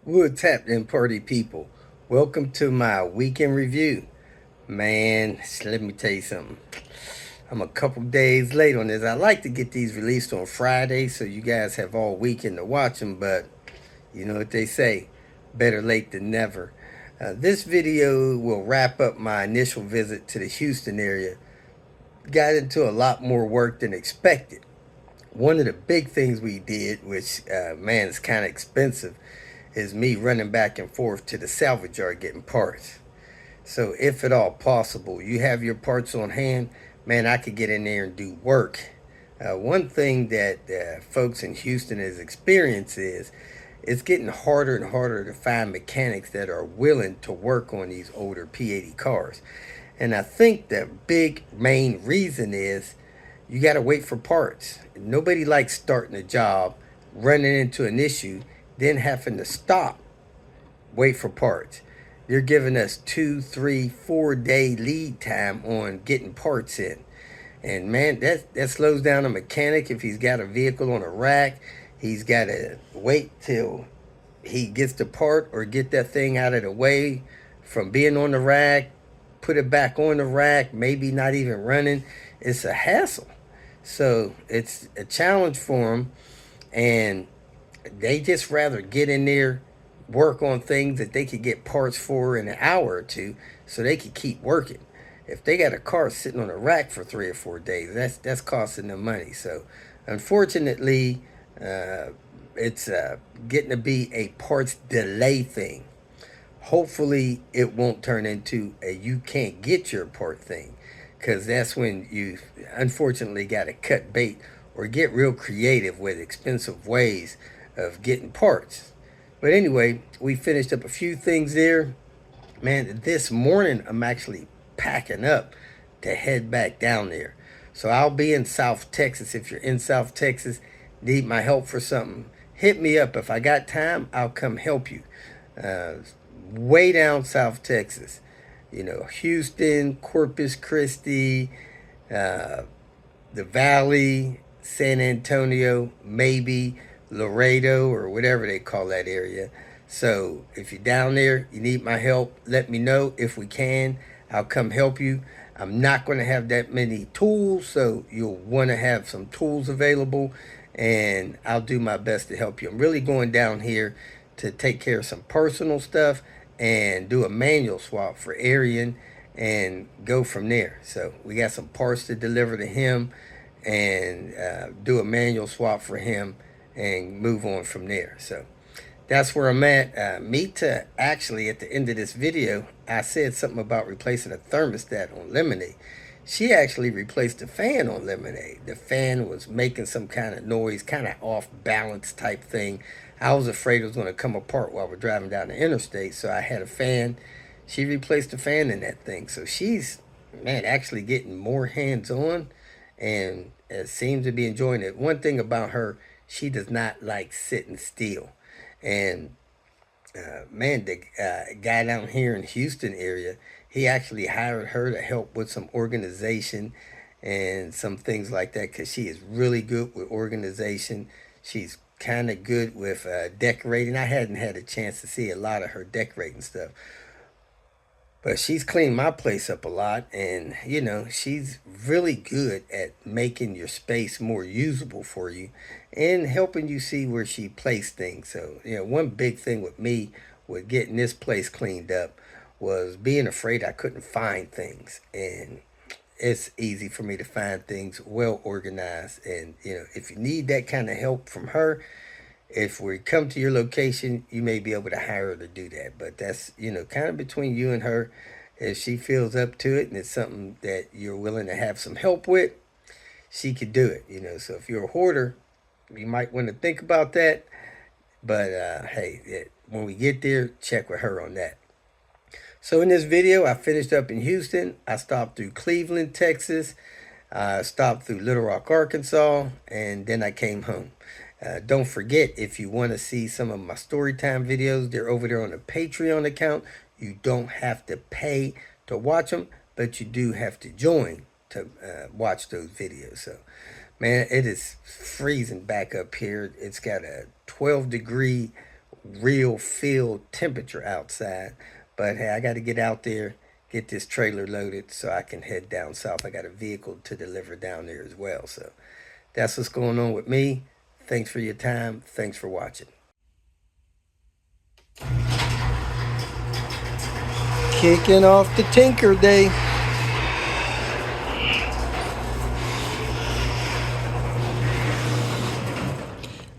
What's happening, party people? Welcome to my weekend review. Man, let me tell you something. I'm a couple days late on this. I like to get these released on Friday so you guys have all weekend to watch them, but you know what they say, better late than never. This video will wrap up my initial visit to the Houston area. Got into a lot more work than expected. One of the big things we did, which, man, is kind of expensive, is me running back and forth to the salvage yard getting parts. So, if at all possible, you have your parts on hand, man, I could get in there and do work. One thing that folks in Houston has experienced is it's getting harder and harder to find mechanics that are willing to work on these older P80 cars. And I think the big main reason is you got to wait for parts. Nobody likes starting a job, running into an issue, then having to stop, wait for parts. They're giving us 2, 3, 4 day lead time on getting parts in. And man, that slows down a mechanic. If he's got a vehicle on a rack, he's got to wait till he gets the part or get that thing out of the way from being on the rack, put it back on the rack, maybe not even running. It's a hassle. So it's a challenge for them, and they just rather get in there, work on things that they could get parts for in an hour or two, so they could keep working. If they got a car sitting on a rack for 3 or 4 days, that's costing them money. So, unfortunately, uh, it's getting to be a parts delay thing. Hopefully, it won't turn into a you can't get your part thing, because that's when you unfortunately got to cut bait or get real creative with expensive ways of getting parts. But anyway, we finished up a few things there. Man, this morning I'm actually packing up to head back down there. So I'll be in South Texas. If you're in South Texas, need my help for something, hit me up. If I got time, I'll come help you. Uh, Way down South Texas. You know, Houston, Corpus Christi, uh, the Valley, San Antonio, maybe Laredo or whatever they call that area. So if you're down there, you need my help, let me know. If we can, I'll come help you. I'm not going to have that many tools, so you'll want to have some tools available, and I'll do my best to help you. I'm really going down here to take care of some personal stuff and do a manual swap for Arian and go from there. So we got some parts to deliver to him and do a manual swap for him and move on from there. So that's where I'm at. Mita, actually, at the end of this video, I said something about replacing a thermostat on Lemonade. She actually replaced the fan on Lemonade. The fan was making some kind of noise, kind of off balance type thing. I was afraid it was going to come apart while we're driving down the interstate, so I had a fan. She replaced the fan in that thing. So she's, man, actually getting more hands on and seems to be enjoying it. One thing about her, she does not like sitting still. And man, the guy down here in Houston area, he actually hired her to help with some organization and some things like that because she is really good with organization. She's kind of good with decorating. I hadn't had a chance to see a lot of her decorating stuff, but she's cleaned my place up a lot, and you know, she's really good at making your space more usable for you and helping you see where she placed things. So, you know, one big thing with me with getting this place cleaned up was being afraid I couldn't find things. And it's easy for me to find things well organized. And, you know, if you need that kind of help from her, if we come to your location, you may be able to hire her to do that. But that's, you know, kind of between you and her. If she feels up to it and it's something that you're willing to have some help with, she could do it, you know. So if you're a hoarder, you might want to think about that. But hey, when we get there, check with her on that. So in this video, I finished up in Houston. I stopped through Cleveland, Texas. I stopped through Little Rock, Arkansas, and then I came home. Don't forget, if you want to see some of my storytime videos, they're over there on the Patreon account. You don't have to pay to watch them, but you do have to join to watch those videos. So, man, it is freezing back up here. It's got a 12-degree real field temperature outside. But hey, I got to get out there, get this trailer loaded so I can head down south. I got a vehicle to deliver down there as well. So that's what's going on with me. Thanks for your time. Thanks for watching. Kicking off the Tinker Day.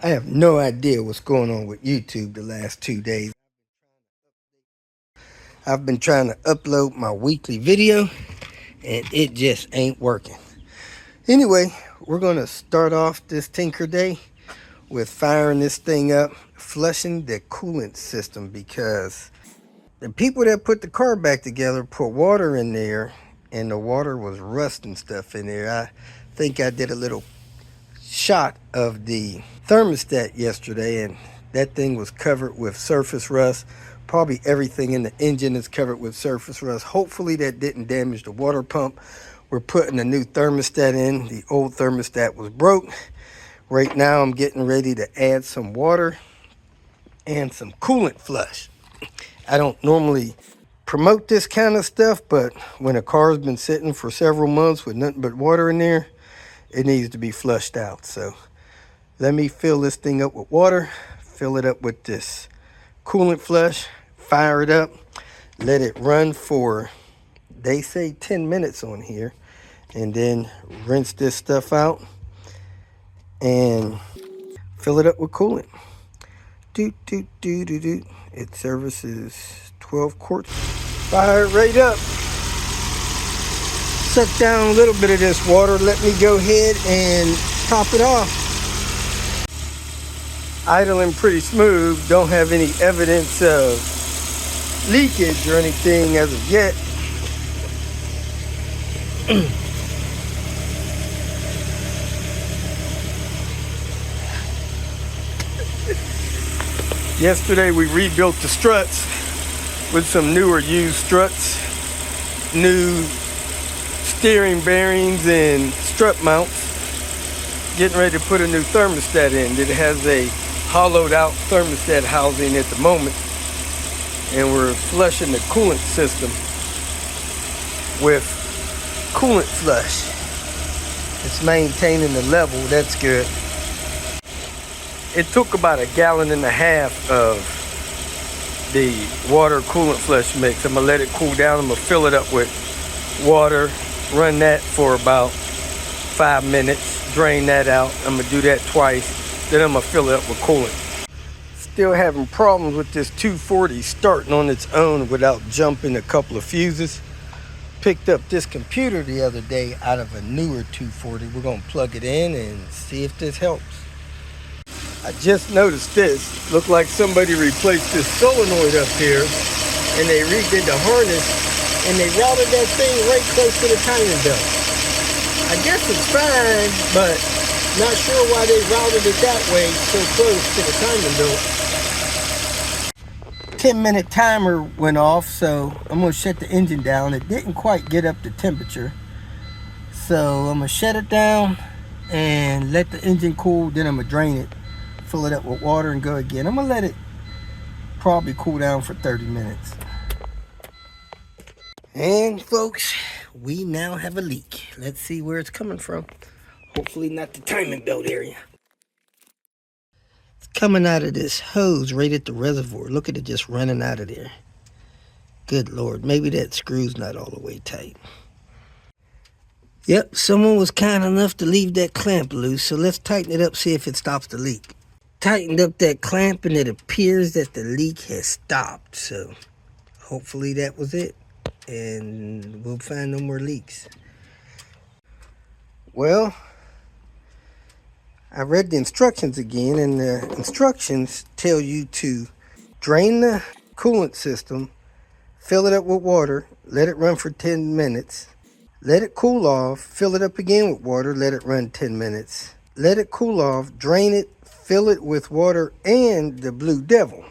I have no idea what's going on with YouTube the last 2 days. I've been trying to upload my weekly video and it just ain't working. Anyway, we're going to start off this Tinker Day with firing this thing up, flushing the coolant system, because the people that put the car back together put water in there and the water was rusting stuff in there. I think I did a little shot of the thermostat yesterday and that thing was covered with surface rust. Probably everything in the engine is covered with surface rust. Hopefully that didn't damage the water pump. We're putting a new thermostat in. The old thermostat was broke. Right now I'm getting ready to add some water and some coolant flush. I don't normally promote this kind of stuff, but when a car's been sitting for several months with nothing but water in there, it needs to be flushed out. So let me fill this thing up with water, fill it up with this coolant flush, fire it up, let it run for, they say 10 minutes on here, and then rinse this stuff out and fill it up with coolant. It services 12 quarts. Fire it right up. Suck down a little bit of this water. Let me go ahead and top it off. Idling pretty smooth. Don't have any evidence of leakage or anything as of yet. Yesterday we rebuilt the struts with some newer used struts, new steering bearings and strut mounts. Getting ready to put a new thermostat in. It has a hollowed out thermostat housing at the moment, and we're flushing the coolant system with coolant flush. It's maintaining the level. That's good. It took about 1.5 gallons of the water coolant flush mix. I'm gonna let it cool down. I'm gonna fill it up with water, run that for about 5 minutes, drain that out. I'm gonna do that twice, then I'm gonna fill it up with coolant. Still having problems with this 240 starting on its own without jumping a couple of fuses. Picked up this computer the other day out of a newer 240. We're gonna plug it in and see if this helps. I just noticed this. Looked like somebody replaced this solenoid up here and they redid the harness and they routed that thing right close to the timing belt. I guess it's fine, but not sure why they routed it that way so close to the timing belt. 10-minute timer went off, so I'm gonna shut the engine down. It didn't quite get up to temperature. So I'm gonna shut it down and let the engine cool, then I'm gonna drain it, fill it up with water and go again. I'm gonna let it probably cool down for 30 minutes. And folks, we now have a leak. Let's see where it's coming from. Hopefully not the timing belt area. It's coming out of this hose right at the reservoir. Look at it just running out of there. Good Lord, maybe that screw's not all the way tight. Yep, someone was kind enough to leave that clamp loose, so let's tighten it up, see if it stops the leak. Tightened up that clamp and it appears that the leak has stopped, so hopefully that was it and we'll find no more leaks. Well, I read the instructions again, and the instructions tell you to drain the coolant system, fill it up with water, let it run for 10 minutes, let it cool off, fill it up again with water, let it run 10 minutes, let it cool off, drain it, fill it with water and the Blue Devil.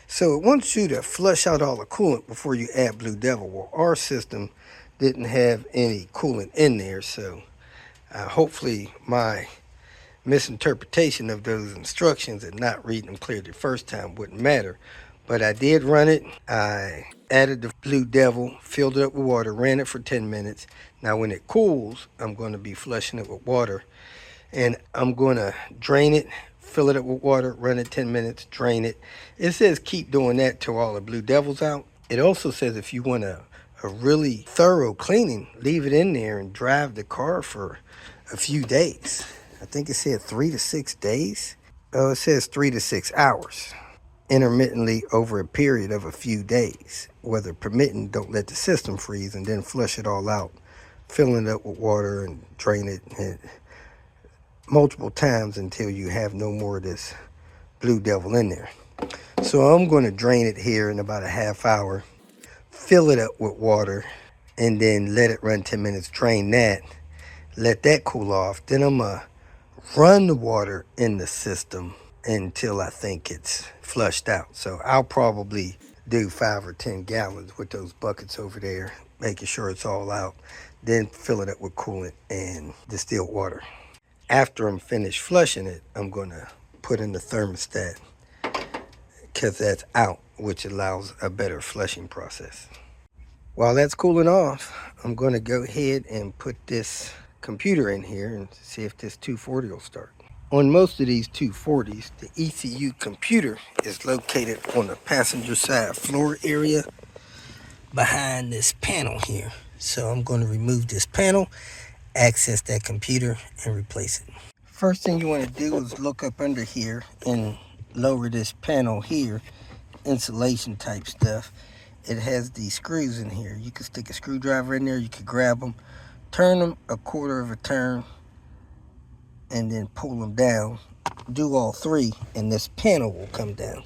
So it wants you to flush out all the coolant before you add Blue Devil. Well, our system didn't have any coolant in there, so hopefully my misinterpretation of those instructions and not reading them clear the first time wouldn't matter. But I did run it. I added the Blue Devil, filled it up with water, ran it for 10 minutes. Now when it cools, I'm going to be flushing it with water. And I'm going to drain it, fill it up with water, run it 10 minutes, drain it. It says keep doing that till all the Blue Devil's out. It also says if you want a really thorough cleaning, leave it in there and drive the car for a few days. I think it said 3 to 6 days. Oh, it says 3 to 6 hours. Intermittently over a period of a few days. Weather permitting, don't let the system freeze and then flush it all out. Filling it up with water and drain it multiple times until you have no more of this Blue Devil in there. So I'm going to drain it here in about a half hour, fill it up with water, and then let it run 10 minutes, drain that, let that cool off. Then I'm going to run the water in the system until I think it's flushed out. So I'll probably do 5 or 10 gallons with those buckets over there, making sure it's all out, then fill it up with coolant and distilled water. After I'm finished flushing it, I'm going to put in the thermostat because that's out, which allows a better flushing process. While that's cooling off, I'm going to go ahead and put this computer in here and see if this 240 will start. On most of these 240s, the ECU computer is located on the passenger side floor area behind this panel here. So I'm going to remove this panel, access that computer, and replace it. First thing you want to do is look up under here and lower this panel here, insulation type stuff. It has these screws in here. You can stick a screwdriver in there, you can grab them, turn them a quarter of a turn, and then pull them down. Do all 3 and this panel will come down.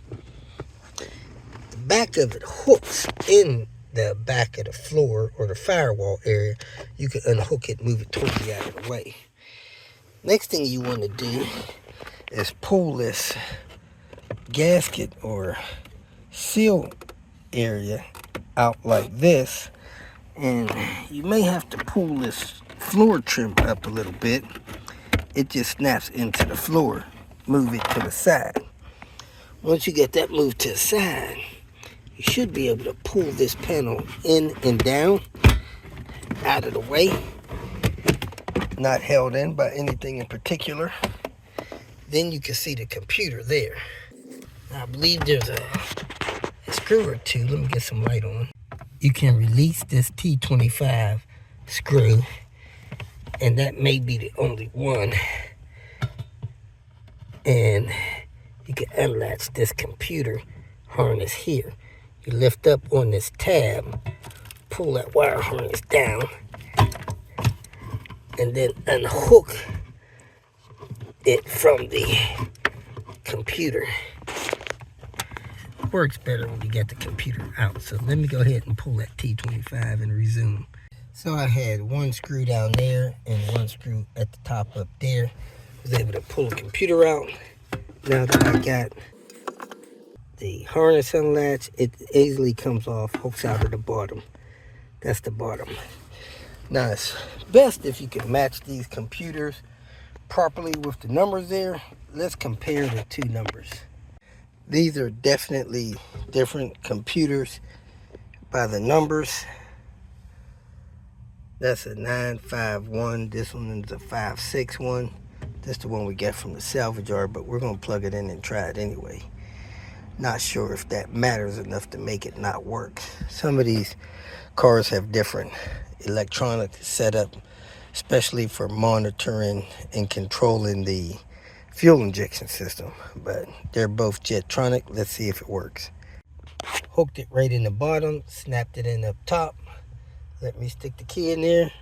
The back of it hooks in the back of the floor or the firewall area. You can unhook it, move it totally out of the way. Next thing you want to do is pull this gasket or seal area out like this, and you may have to pull this floor trim up a little bit. It just snaps into the floor. Move it to the side. Once you get that moved to the side, you should be able to pull this panel in and down out of the way, not held in by anything in particular. Then you can see the computer there. I believe there's a screw or two. Let me get some light on. You can release this T25 screw, and that may be the only one. And you can unlatch this computer harness here. You lift up on this tab, pull that wire harness down, and then unhook it from the computer. Works better when you get the computer out. So let me go ahead and pull that T25 and resume. So I had one screw down there and one screw at the top up there. Was able to pull the computer out. Now that I got the harness unlatched, it easily comes off, hooks out at the bottom. That's the bottom. Now it's best if you can match these computers properly with the numbers there. Let's compare the 2 numbers. These are definitely different computers by the numbers. That's a 951. This one is a 561. This is the one we get from the salvage yard, but we're going to plug it in and try it anyway. Not sure if that matters enough to make it not work. Some of these cars have different electronic setup, especially for monitoring and controlling the fuel injection system, but they're both Jetronic. Let's see if it works. Hooked it right in the bottom, snapped it in up top. Let me stick the key in there,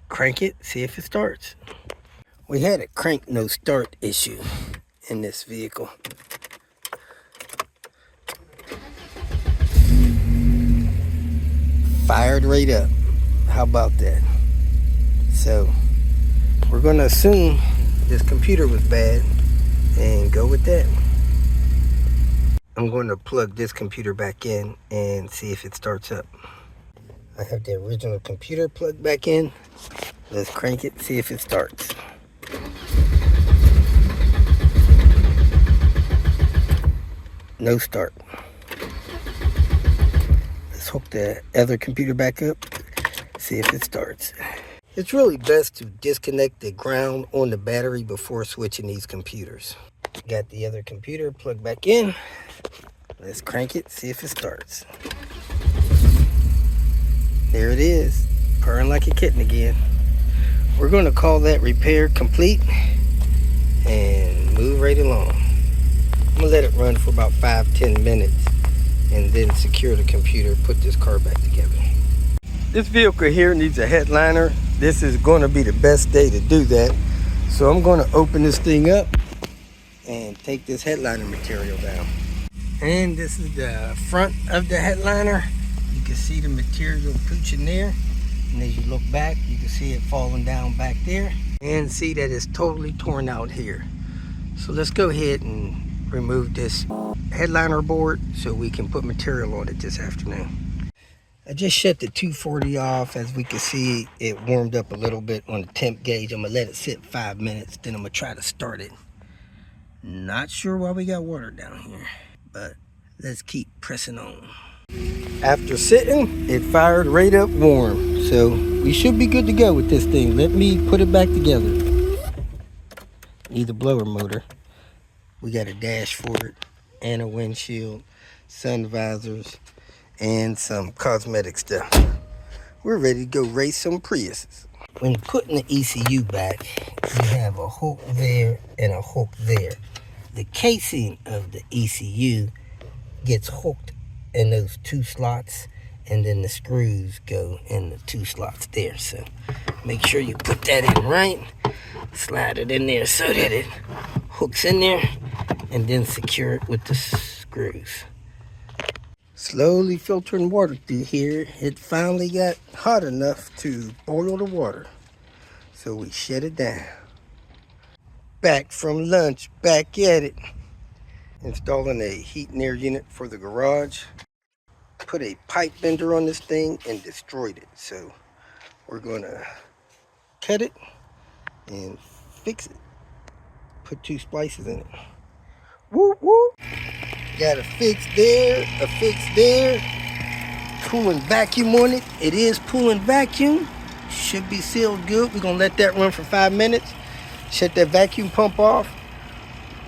crank it, see if it starts. We had a crank no start issue in this vehicle. Fired right up. How about that? So we're going to assume this computer was bad and go with that. I'm going to plug this computer back in and see if it starts up. I have the original computer plugged back in. Let's crank it, see if it starts. No start. Let's hook the other computer back up, see if it starts. It's really best to disconnect the ground on the battery before switching these computers. Got the other computer plugged back in. Let's crank it, see if it starts. There it is, purring like a kitten again. We're going to call that repair complete and move right along. I'm going to let it run for about 5-10 minutes and then secure the computer, put this car back together. This vehicle here needs a headliner. This is going to be the best day to do that. So I'm going to open this thing up and take this headliner material down. And this is the front of the headliner. You can see the material pooching there. And as you look back, you can see it falling down back there. And see that it's totally torn out here. So let's go ahead and remove this headliner board so we can put material on it this afternoon. I just shut the 240 off. As we can see, it warmed up a little bit on the temp gauge. I'm gonna let it sit 5 minutes, then I'm gonna try to start it. Not sure why we got water down here, but let's keep pressing on. After sitting, it fired right up warm, so we should be good to go with this thing. Let me put it back together. Need a blower motor. We got a dash for it and a windshield, sun visors, and some cosmetic stuff. We're ready to go race some Priuses. When putting the ECU back, you have a hook there and a hook there. The casing of the ECU gets hooked in those 2 slots, and then the screws go in the 2 slots there. So make sure you put that in right, slide it in there so that it hooks in there, and then secure it with the screws. Slowly filtering water through here. It finally got hot enough to boil the water, so we shut it down. Back from lunch, back at it. Installing a heat and air unit for the garage. Put a pipe bender on this thing and destroyed it. So we're gonna cut it and fix it. Put 2 splices in it. Whoop whoop. Got a fix there, a fix there. Cooling vacuum on it. It is pulling vacuum. Should be sealed good. We're gonna let that run for 5 minutes. Shut that vacuum pump off.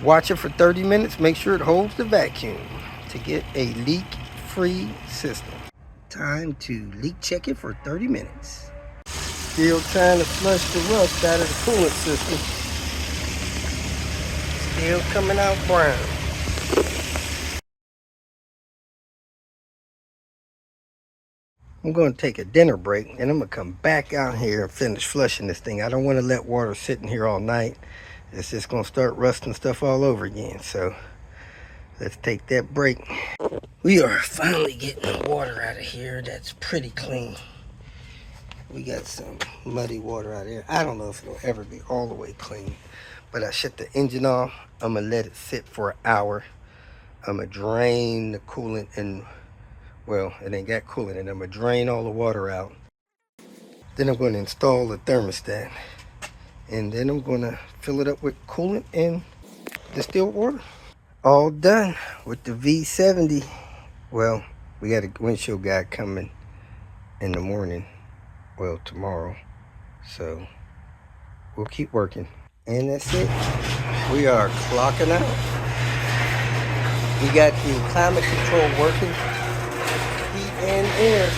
Watch it for 30 minutes. Make sure it holds the vacuum to get a leak-free system. Time to leak check it for 30 minutes. Still trying to flush the rust out of the coolant system. Still coming out brown. I'm going to take a dinner break and I'm going to come back out here and finish flushing this thing. I don't want to let water sit in here all night. It's just going to start rusting stuff all over again. So let's take that break. We are finally getting the water out of here. That's pretty clean. We got some muddy water out here. I don't know if it'll ever be all the way clean, but I shut the engine off. I'm going to let it sit for an hour. I'm going to drain the coolant and, well, it ain't got coolant, and I'm going to drain all the water out. Then I'm going to install the thermostat. And then I'm going to fill it up with coolant and distilled water. All done with the V70. Well, we got a windshield guy coming in the morning. Well, tomorrow. So we'll keep working. And that's it. We are clocking out. We got the climate control working. Heat and air.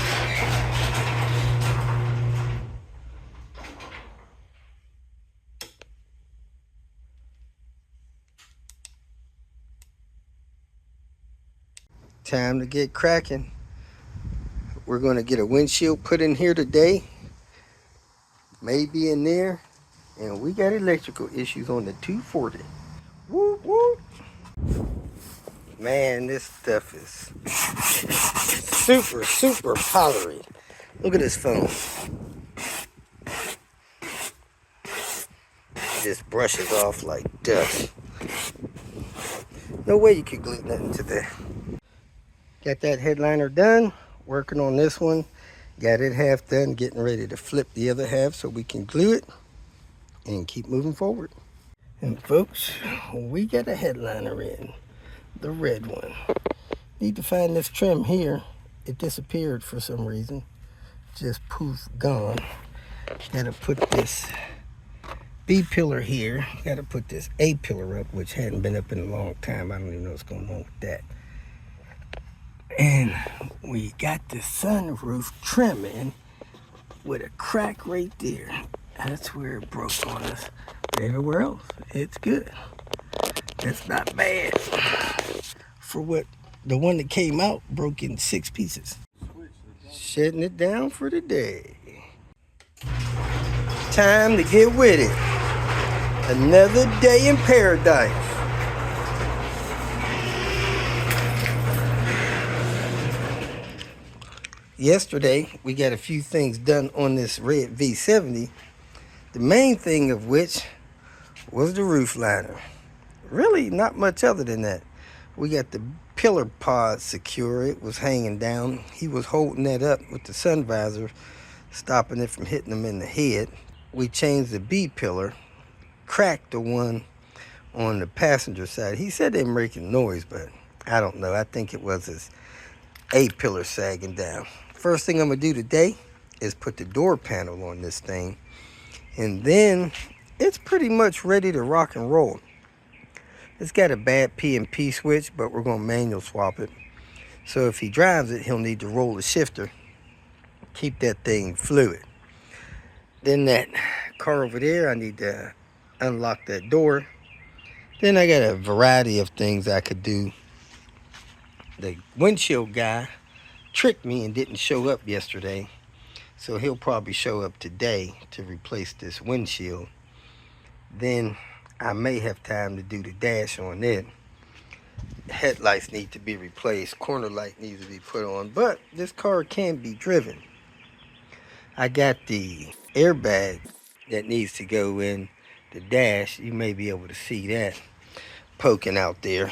Time to get cracking. We're going to get a windshield put in here today. Maybe in there. And we got electrical issues on the 240. Whoop, whoop. Man, this stuff is super powdery. Look at this phone. It just brushes off like dust. No way you could glue nothing to that. Got that headliner done. Working on this one. Got it half done. Getting ready to flip the other half so we can glue it and keep moving forward. And folks, we got a headliner in. the red one. Need to find this trim here. It disappeared for some reason. Just poof, gone. Gotta put this B pillar here. Gotta put this A pillar up, which hadn't been up in a long time. I don't even know what's going on with that. And we got the sunroof trim in with a crack right there. That's where it broke on us. Everywhere else, it's good. That's not bad. For what the one that came out broke in 6 pieces. Shutting it down for the day. Time to get with it. Another day in paradise. Yesterday, we got a few things done on this red V70. The main thing of which was the roof liner. Really not much other than that. We got the pillar pod secure. It was hanging down. He was holding that up with the sun visor, stopping it from hitting him in the head. We changed the B pillar, cracked the one on the passenger side. He said they were making noise, but I don't know. I think it was his A pillar sagging down. First thing I'm gonna do today is put the door panel on this thing, and then it's pretty much ready to rock and roll. It's got a bad P and P switch, but we're gonna manual swap it. So if he drives it, he'll need to roll the shifter, keep that thing fluid. Then that car over there, I need to unlock that door. Then I got a variety of things I could do. The windshield guy tricked me and didn't show up yesterday, so he'll probably show up today to replace this windshield. Then I may have time to do the dash on it. Headlights need to be replaced, corner light needs to be put on, but this car can be driven. I got the airbag that needs to go in the dash. You may be able to see that poking out there.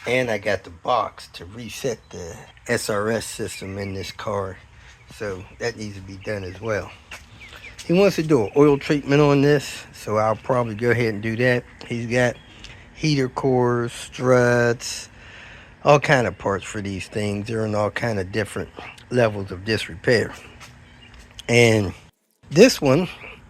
And I got the box to reset the SRS system in this car, so that needs to be done as well. He wants to do an oil treatment on this, so I'll probably go ahead and do that. He's got heater cores, struts, all kind of parts for these things. They're in all kind of different levels of disrepair. And this one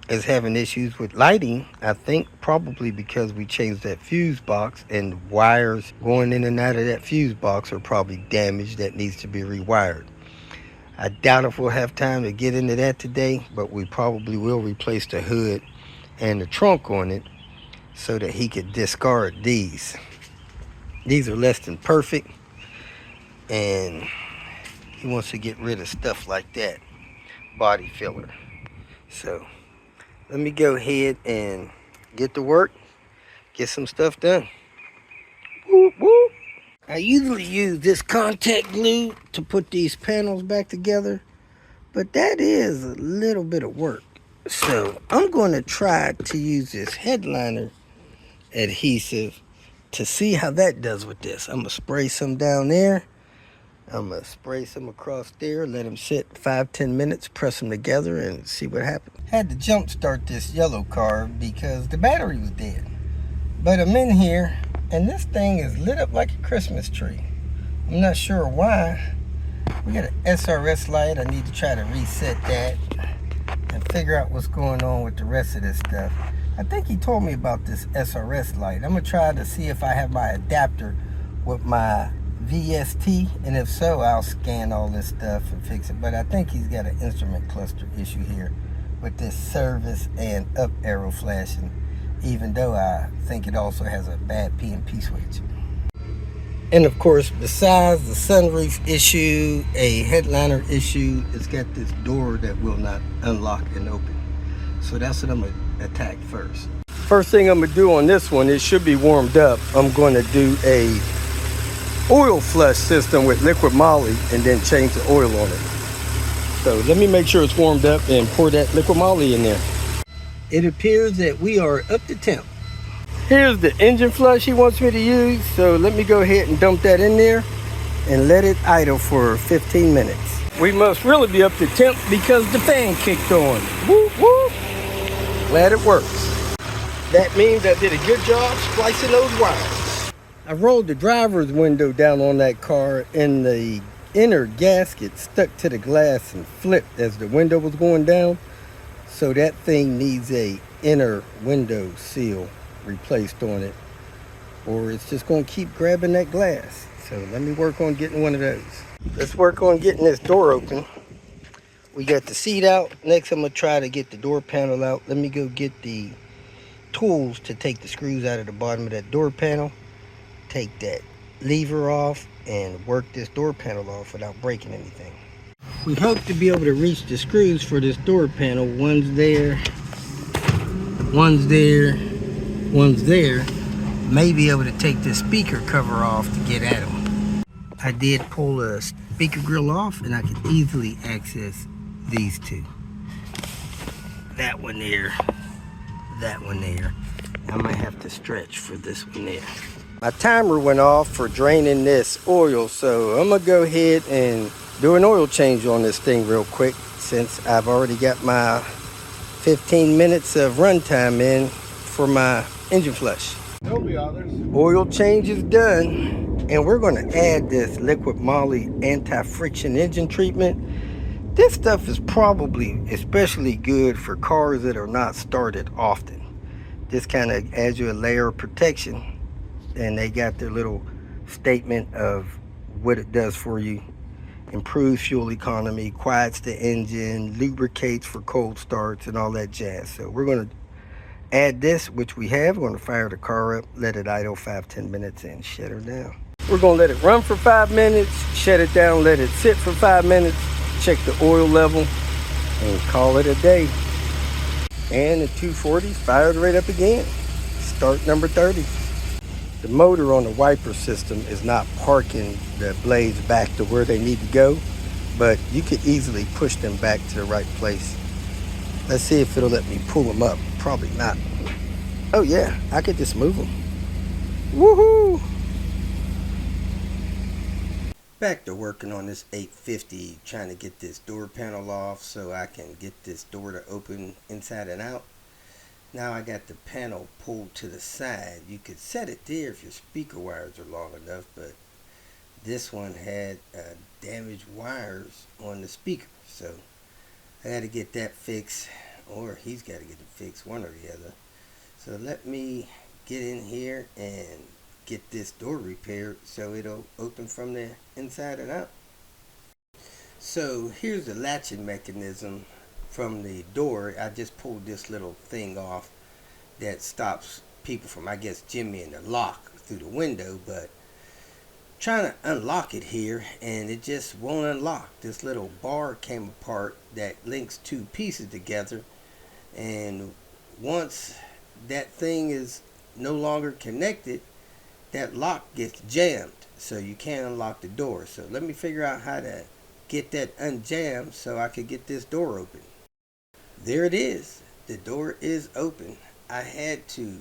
is having issues with lighting, I think probably because we changed that fuse box, and wires going in and out of that fuse box are probably damaged. That needs to be rewired. I doubt if we'll have time to get into that today, but we probably will replace the hood and the trunk on it so that he could discard these. These are less than perfect, and he wants to get rid of stuff like that, body filler. So let me go ahead and get to work, get some stuff done. Whoop, whoop. I usually use this contact glue to put these panels back together, but that is a little bit of work. So I'm going to try to use this headliner adhesive to see how that does with this. I'm going to spray some down there. I'm going to spray some across there, let them sit 5-10 minutes, press them together, and see what happens. Had to jump start this yellow car because the battery was dead. But I'm in here, and this thing is lit up like a Christmas tree. I'm not sure why. We got an SRS light. I need to try to reset that and figure out what's going on with the rest of this stuff. I think he told me about this SRS light. I'm going to try to see if I have my adapter with my VST, and if so, I'll scan all this stuff and fix it. But I think he's got an instrument cluster issue here with this service and up arrow flashing, even though I think it also has a bad P and P switch. And of course, besides the sunroof issue, a headliner issue, it's got this door that will not unlock and open. So that's what I'm going to attack first. First thing I'm going to do on this one, it should be warmed up. I'm going to do a oil flush system with liquid moly and then change the oil on it. So let me make sure it's warmed up and pour that liquid moly in there. It appears that we are up to temp. Here's the engine flush he wants me to use, so let me go ahead and dump that in there and let it idle for 15 minutes. We must really be up to temp because the fan kicked on. Whoop, whoop. Glad it works. That means I did a good job splicing those wires. I rolled the driver's window down on that car, and the inner gasket stuck to the glass and flipped as the window was going down. So that thing needs a inner window seal replaced on it, or it's just going to keep grabbing that glass. So let me work on getting one of those. Let's work on getting this door open. We got the seat out. Next I'm going to try to get the door panel out. Let me go get the tools to take the screws out of the bottom of that door panel, take that lever off, and work this door panel off without breaking anything. We hope to be able to reach the screws for this door panel. One's there, one's there, one's there. May be able to take the speaker cover off to get at them. I did pull a speaker grill off, and I can easily access these two. That one there, that one there. I might have to stretch for this one there. My timer went off for draining this oil, so I'm gonna go ahead and do an oil change on this thing real quick, since I've already got my 15 minutes of runtime in for my engine flush. There'll be others. Oil change is done, and we're going to add this liquid moly anti-friction engine treatment. This stuff is probably especially good for cars that are not started often. This kind of adds you a layer of protection, and they got their little statement of what it does for you. Improves fuel economy, quiets the engine, lubricates for cold starts, and all that jazz. So we're going to add this, which we have. We're going to fire the car up, let it idle 5-10 minutes, and shut her down. We're going to let it run for 5 minutes, shut it down, let it sit for 5 minutes, check the oil level, and call it a day. And the 240 fired right up again. Start number 30. The motor on the wiper system is not parking the blades back to where they need to go, but you could easily push them back to the right place. Let's see if it'll let me pull them up. Probably not. Oh yeah, I could just move them. Woohoo! Back to working on this 850, trying to get this door panel off so I can get this door to open inside and out. Now I got the panel pulled to the side. You could set it there if your speaker wires are long enough, but this one had damaged wires on the speaker, so I got to get that fixed, or he's got to get it fixed, one or the other. So let me get in here and get this door repaired so it'll open from the inside and out. So here's the latching mechanism from the door. I just pulled this little thing off that stops people from, I guess, jimmying the lock through the window, but trying to unlock it here, and it just won't unlock. This little bar came apart that links two pieces together, and once that thing is no longer connected, that lock gets jammed, so you can't unlock the door. So let me figure out how to get that unjammed so I could get this door open. There it is. The door is open. I had to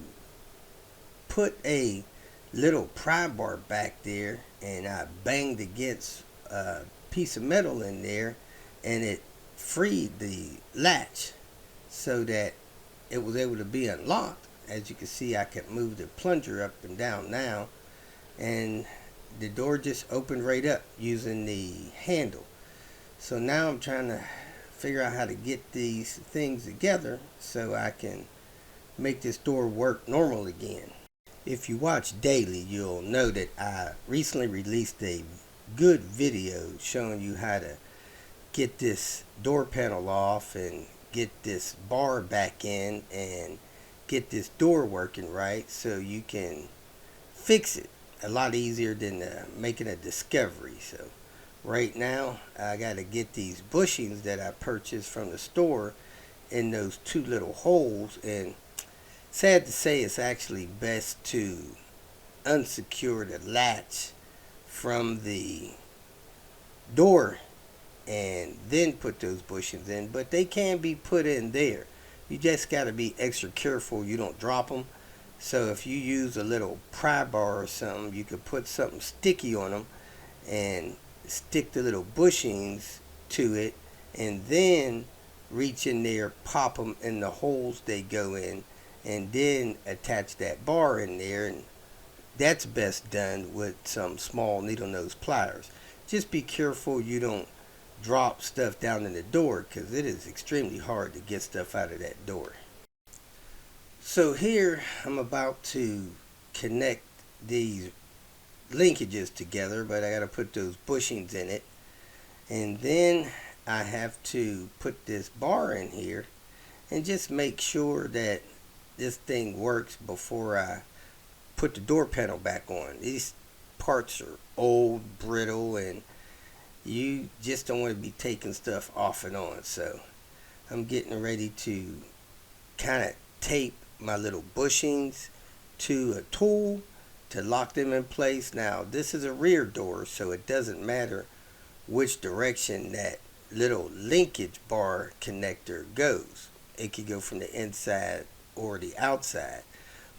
put a little pry bar back there, and I banged against a piece of metal in there, and it freed the latch so that it was able to be unlocked. As you can see, I can move the plunger up and down now, and the door just opened right up using the handle. So now I'm trying to figure out how to get these things together so I can make this door work normal again. If you watch daily, you'll know that I recently released a good video showing you how to get this door panel off and get this bar back in and get this door working right so you can fix it a lot easier than making a discovery. So right now I got to get these bushings that I purchased from the store in those two little holes, and sad to say, it's actually best to unsecure the latch from the door and then put those bushings in, but they can be put in there. You just got to be extra careful you don't drop them. So if you use a little pry bar or something, you could put something sticky on them and stick the little bushings to it, and then reach in there, pop them in the holes they go in, and then attach that bar in there, and that's best done with some small needle nose pliers. Just be careful you don't drop stuff down in the door, because it is extremely hard to get stuff out of that door. So here I'm about to connect these linkages together, but I got to put those bushings in it, and then I have to put this bar in here and just make sure that this thing works before I put the door panel back on. These parts are old, brittle, and you just don't want to be taking stuff off and on. So I'm getting ready to kind of tape my little bushings to a tool to lock them in place. Now this is a rear door, so it doesn't matter which direction that little linkage bar connector goes. It could go from the inside or the outside.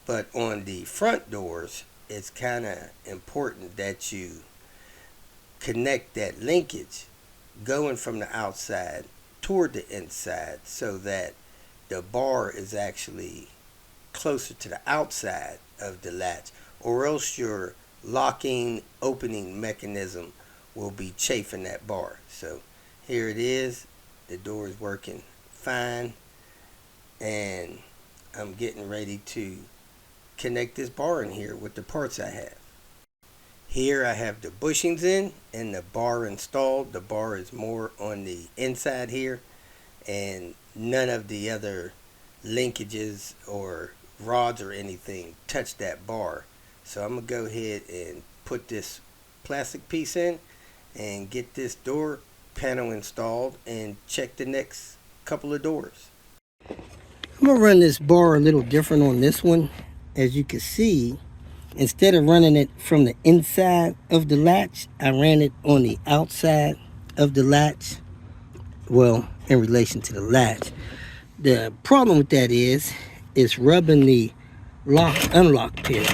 But on the front doors, it's kind of important that you connect that linkage going from the outside toward the inside, so that the bar is actually closer to the outside of the latch, or else your locking opening mechanism will be chafing that bar. So here it is. The door is working fine, and I'm getting ready to connect this bar in here with the parts I have. Here I have the bushings in and the bar installed. The bar is more on the inside here, and none of the other linkages or rods or anything touch that bar. So I'm going to go ahead and put this plastic piece in and get this door panel installed and check the next couple of doors. I'm going to run this bar a little different on this one. As you can see, instead of running it from the inside of the latch, I ran it on the outside of the latch. Well, in relation to the latch. The problem with that is it's rubbing the lock unlock pin.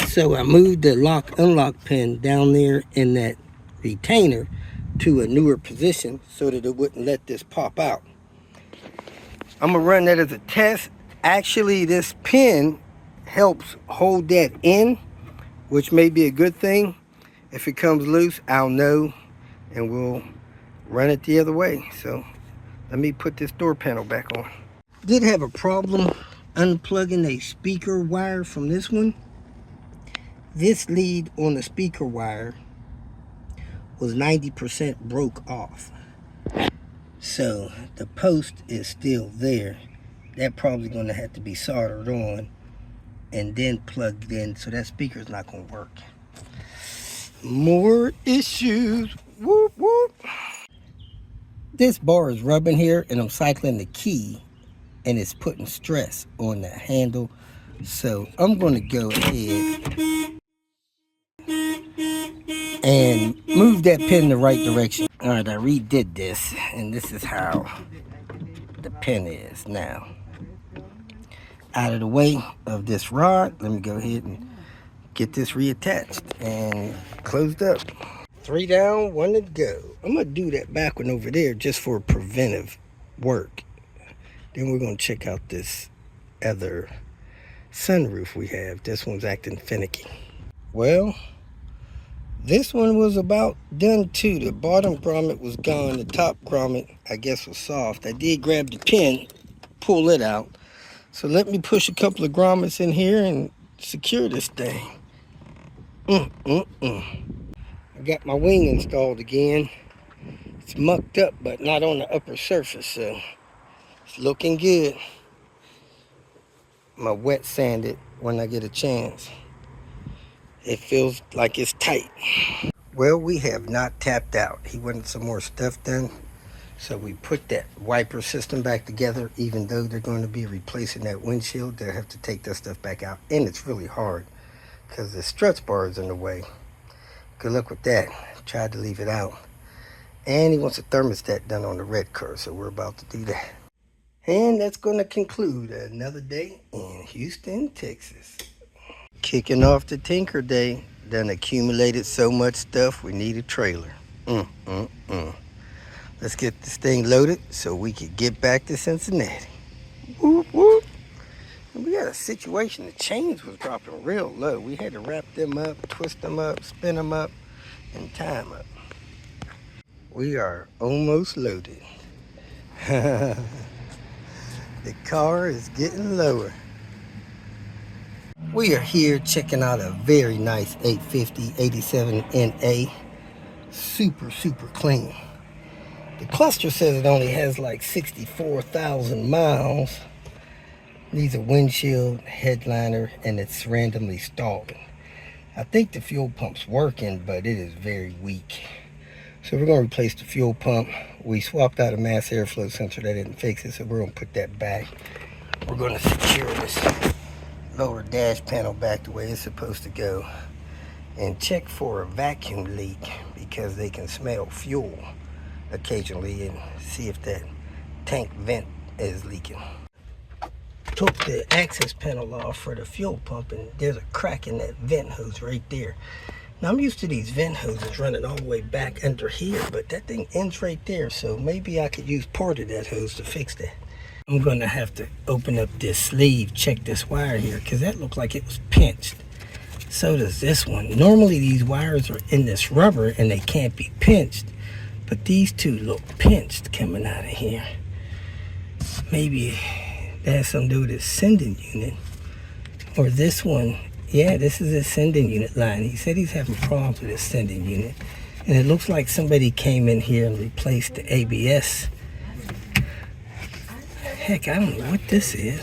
So I moved the lock unlock pin down there in that retainer to a newer position so that it wouldn't let this pop out. I'm gonna run that as a test. Actually, this pin helps hold that in, which may be a good thing. If it comes loose, I'll know, and we'll run it the other way. So let me put this door panel back on. Did have a problem unplugging a speaker wire from this one. This lead on the speaker wire was 90% broke off. So the post is still there. That probably going to have to be soldered on and then plugged in, so that speaker is not going to work. More issues. Whoop, whoop. This bar is rubbing here, and I'm cycling the key, and it's putting stress on the handle. So I'm going to go ahead and move that pin in the right direction. All right, I redid this, and this is how the pin is now. Out of the way of this rod, let me go ahead and get this reattached and closed up. 3 down, 1 to go. I'm gonna do that back one over there just for preventive work. Then we're gonna check out this other sunroof we have. This one's acting finicky. Well, this one was about done too. The bottom grommet was gone. The top grommet, I guess, was soft. I did grab the pin, pull it out. So let me push a couple of grommets in here and secure this thing. I got my wing installed again. It's mucked up, but not on the upper surface, so it's looking good. I'm gonna wet sand it when I get a chance. It feels like it's tight. Well, we have not tapped out. He wanted some more stuff done. So we put that wiper system back together. Even though they're going to be replacing that windshield, they'll have to take that stuff back out. And it's really hard because the struts bar is in the way. Good luck with that. Tried to leave it out. And he wants a thermostat done on the red car, so we're about to do that. And that's going to conclude another day in Houston, Texas. Kicking off the Tinker Day. Done accumulated so much stuff, we need a trailer. Let's get this thing loaded so we can get back to Cincinnati. Whoop, whoop. had a situation, the chains was dropping real low. We had to wrap them up, twist them up, spin them up, and tie them up. We are almost loaded. The car is getting lower. We are here checking out a very nice 850 87 NA. Super clean. The cluster says it only has like 64,000 miles. Needs a windshield, headliner, and it's randomly stalling. I think the fuel pump's working, but it is very weak. So we're going to replace the fuel pump. We swapped out a mass airflow sensor that didn't fix it, so we're going to put that back. We're going to secure this lower dash panel back the way it's supposed to go, and check for a vacuum leak because they can smell fuel occasionally, and see if that tank vent is leaking. Took the access panel off for the fuel pump, and there's a crack in that vent hose right there. Now I'm used to these vent hoses running all the way back under here, but that thing ends right there, so maybe I could use part of that hose to fix that. I'm gonna have to open up this sleeve, check this wire here, because that looked like it was pinched. So does this one. Normally these wires are in this rubber and they can't be pinched, but these two look pinched coming out of here. Maybe that has something to do with his sending unit. Or this one, yeah, this is his sending unit line. He said he's having problems with his sending unit. And it looks like somebody came in here and replaced the ABS. Heck, I don't know what this is.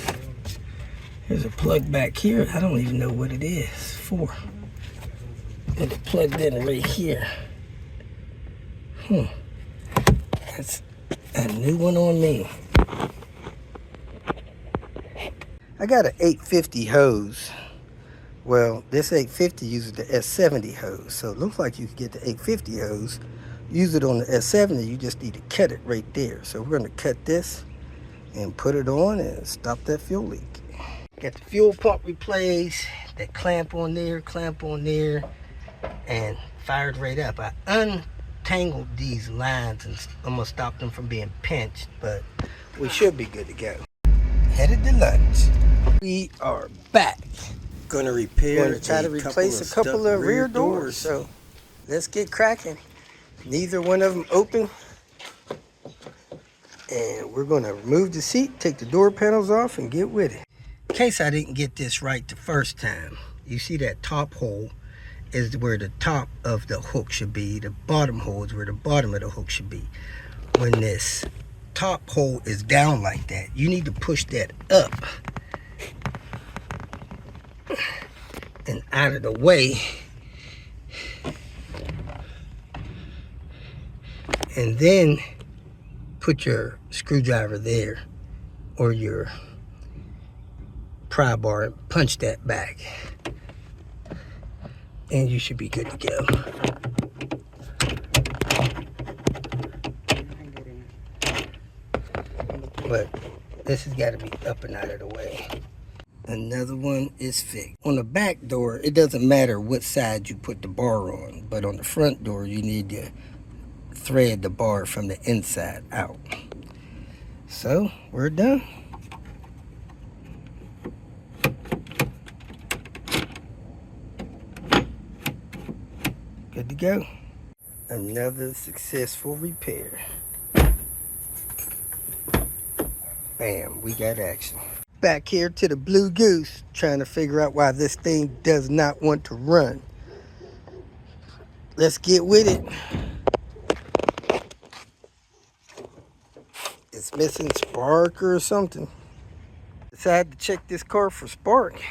There's a plug back here. I don't even know what it is for. And it's plugged in right here. That's a new one on me. I got an 850 hose. Well, this 850 uses the S70 hose, so it looks like you can get the 850 hose, use it on the S70. You just need to cut it right there. So we're going to cut this and put it on and stop that fuel leak. Got the fuel pump replaced, that clamp on there, and fired right up. I untangled these lines and almost stopped them from being pinched, but we should be good to go. Headed to lunch. We are back. Gonna try to replace a couple of rear doors. So let's get cracking. Neither one of them open. And we're gonna remove the seat, take the door panels off, and get with it. In case I didn't get this right the first time, you see that top hole is where the top of the hook should be. The bottom hole is where the bottom of the hook should be. When this top hole is down like that, you need to push that up and out of the way, and then put your screwdriver there or your pry bar and punch that back, and you should be good to go. But this has got to be up and out of the way. Another one is fixed. On the back door, it doesn't matter what side you put the bar on, but on the front door, you need to thread the bar from the inside out. So we're done. Good to go. Another successful repair. Bam, we got action. Back here to the Blue Goose, trying to figure out why this thing does not want to run. Let's get with it. It's missing spark or something. Decided to check this car for spark.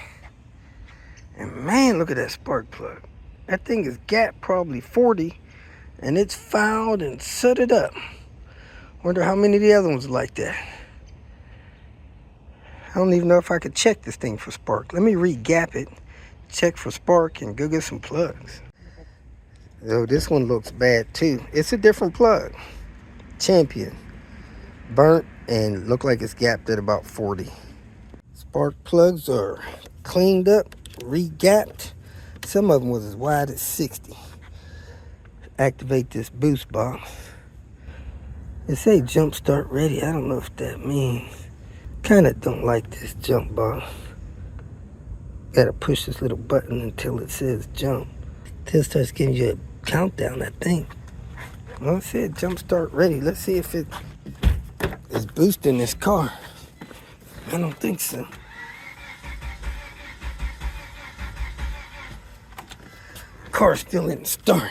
And man, look at that spark plug. That thing is gap probably 40, and it's fouled and sooted up. Wonder how many of the other ones are like that. I don't even know if I could check this thing for spark. Let me re-gap it, check for spark, and go get some plugs. Oh, this one looks bad too. It's a different plug. Champion. Burnt and look like it's gapped at about 40. Spark plugs are cleaned up, re-gapped. Some of them was as wide as 60. Activate this boost box. It say jump start ready. I don't know if that means. Kind of don't like this jump box. Gotta push this little button until it says jump. Till it starts giving you a countdown, I think. Well, it said jump start ready. Let's see if it is boosting this car. I don't think so. Car's still in the start.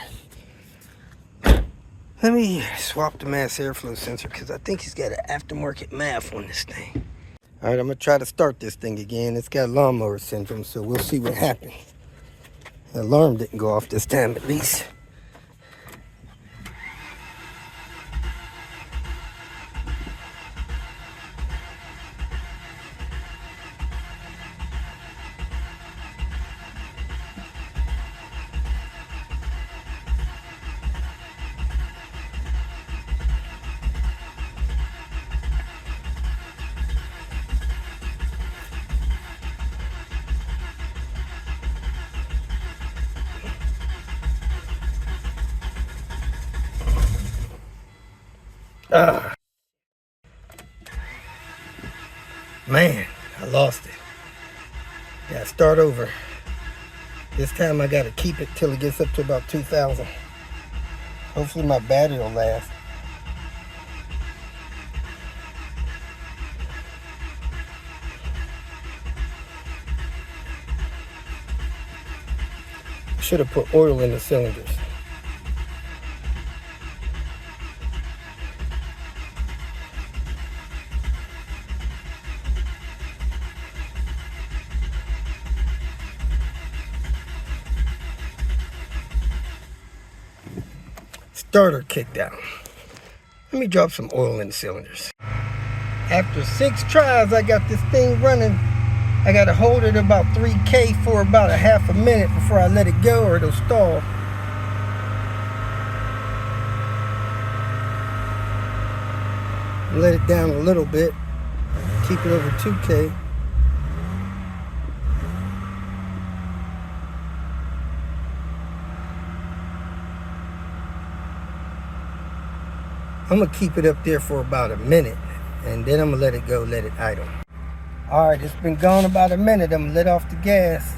Let me swap the mass airflow sensor because I think he's got an aftermarket MAF on this thing. All right, I'm gonna try to start this thing again. It's got lawnmower syndrome, so we'll see what happens. The alarm didn't go off this time, at least. Ah, man, I lost it. Gotta start over. This time I gotta keep it till it gets up to about 2,000. Hopefully my battery will last. Should have put oil in the cylinders. Starter kicked out. Let me drop some oil in the cylinders. After 6 tries, I got this thing running. I gotta hold it about 3K for about a half a minute before I let it go or it'll stall. Let it down a little bit. Keep it over 2K. I'm gonna keep it up there for about a minute and then I'm gonna let it go, let it idle. All right, it's been gone about a minute. I'm gonna let off the gas.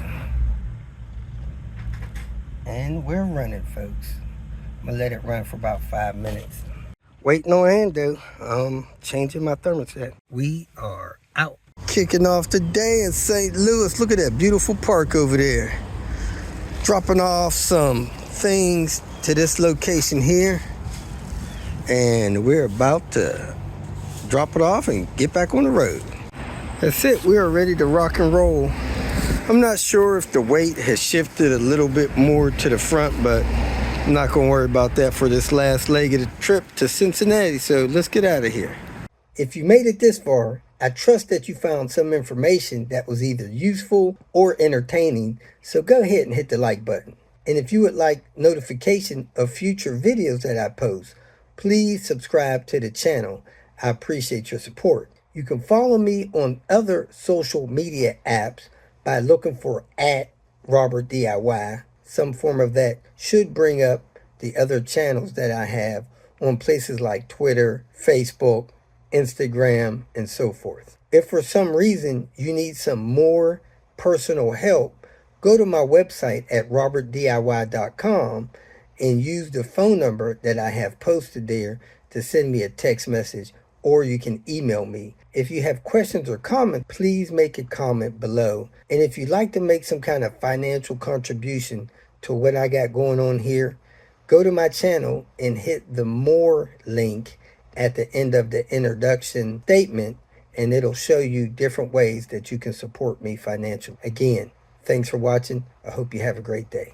And we're running, folks. I'm gonna let it run for about 5 minutes. Waiting on Ando. Changing my thermostat. We are out. Kicking off the day in St. Louis. Look at that beautiful park over there. Dropping off some things to this location here. And we're about to drop it off and get back on the road. That's it, we are ready to rock and roll. I'm not sure if the weight has shifted a little bit more to the front, but I'm not gonna worry about that for this last leg of the trip to Cincinnati, so let's get out of here. If you made it this far, I trust that you found some information that was either useful or entertaining, so go ahead and hit the like button. And if you would like notification of future videos that I post, please subscribe to the channel. I appreciate your support. You can follow me on other social media apps by looking for @RobertDIY. Some form of that should bring up the other channels that I have on places like Twitter, Facebook, Instagram, and so forth. If for some reason you need some more personal help, go to my website at robertdiy.com and use the phone number that I have posted there to send me a text message, or you can email me. If you have questions or comments, please make a comment below. And if you'd like to make some kind of financial contribution to what I got going on here, go to my channel and hit the more link at the end of the introduction statement, and it'll show you different ways that you can support me financially. Again, thanks for watching. I hope you have a great day.